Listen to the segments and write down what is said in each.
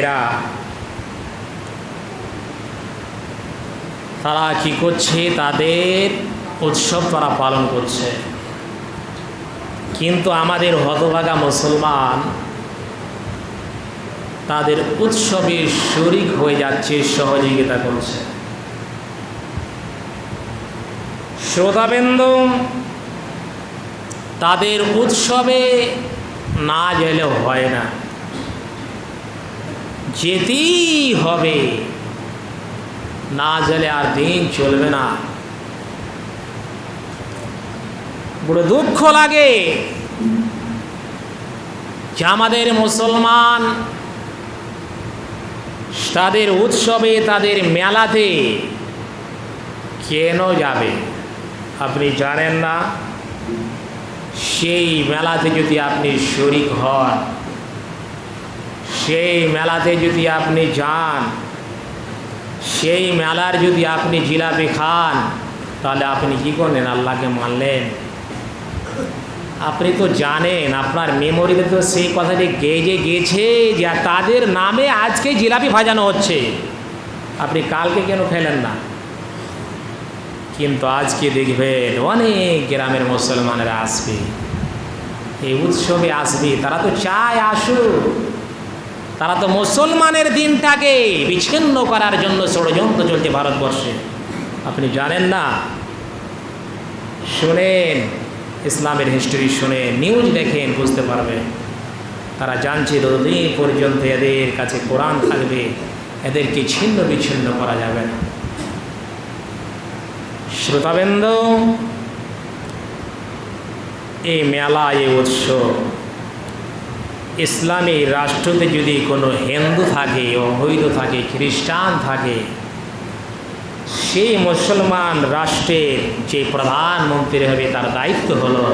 ভাইরা, তারা কি করছে? তাদের উৎসব তারা পালন করছে, কিন্তু আমাদের হতভাগা মুসলমান তাদের উৎসবে শরীক হয়ে যাচ্ছে, সহযোগিতা করছে। শ্রোতাবৃন্দ, তাদের উৎসবে না গেলেও হয় না, যেতেই হবে, না গেলে আর দিন চলবে না। বড় দুঃখ লাগে যে আমাদের মুসলমান তাদের উৎসবে, তাদের মেলাতে কেন যাবে? আপনি জানেন না? সেই মেলাতে যদি আপনি শরীক হন, সেই মেলাতে যদি আপনি যান, সেই মেলার যদি আপনি জিলাপি খান, তাহলে আপনি কি করলেন? আল্লাহকে মানলেন? আপনি তো জানেন, আপনার মেমোরিতে তো সেই কথাটি গেজে গেছে যে তাদের নামে আজকে জিলাপি ভাজানো হচ্ছে, আপনি কালকে কেন খেলেন না? কিন্তু আজকে দেখবেন অনেক গ্রামের মুসলমানেরা আসবে, এই উৎসবে আসবে, তারা তো চায় আসুক, তারা তো মুসলমানের দিনটাকে বিচ্ছিন্ন করার জন্য ষড়যন্ত্র চলছে ভারতবর্ষে। আপনি জানেন না? শুনেন, ইসলামের হিস্ট্রি শুনে, নিউজ দেখেন, বুঝতে পারবেন। তারা জানছে যতদিন পর্যন্ত এদের কাছে কোরআন থাকবে, এদেরকে ছিন্ন বিচ্ছিন্ন করা যাবে না। শ্রোতাবৃন্দ, এই মেলা, এই উৎসব, ইসলামী রাষ্ট্রতে যদি কোনো হিন্দু থাকে, অবৈধ থাকে, খ্রিস্টান থাকে, সেই মুসলমান রাষ্ট্রের যে প্রধানমন্ত্রী হবে তার দায়িত্ব হলো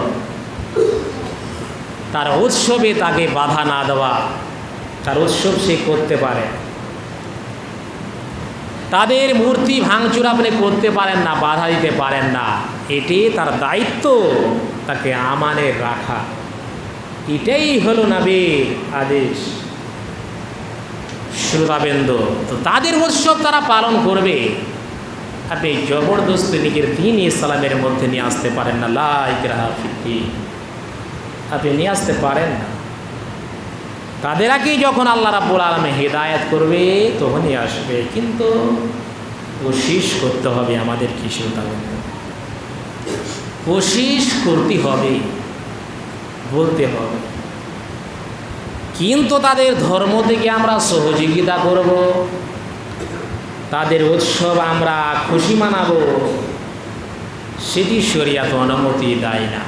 তার উৎসবে তাকে বাধা না দেওয়া, তার উৎসব সে করতে পারে। তাদের মূর্তি ভাঙচুর আপনি করতে পারেন না, বাধা দিতে পারেন না, এটি তার দায়িত্ব, তাকে আমানের রাখা। এটাই হলো নবীর আদেশ। শ্রোতাবৃন্দ, তো তাদের উৎসব তারা পালন করবে, আপনি জবরদস্তি নিজের দ্বীন ইসলামের মধ্যে নিয়ে আসতে পারেন না। লা ইকরাহা ফিদ্দীন, আপনি নিয়ে আসতে পারেন না। তাদেরকেই যখন আল্লাহ রাব্বুল আলামিন হিদায়াত করবে তখনই আসবে, কিন্তু কোশিশ করতে হবে আমাদের। কিছু কোশিশ করতে হবে, বলতে হবে, কিন্তু তাদের ধর্ম থেকে আমরা সহযোগিতা করব, তাদের উৎসব আমরা খুশি মানাবো, সেটি শরীয়ত অনুমতি দেয় না।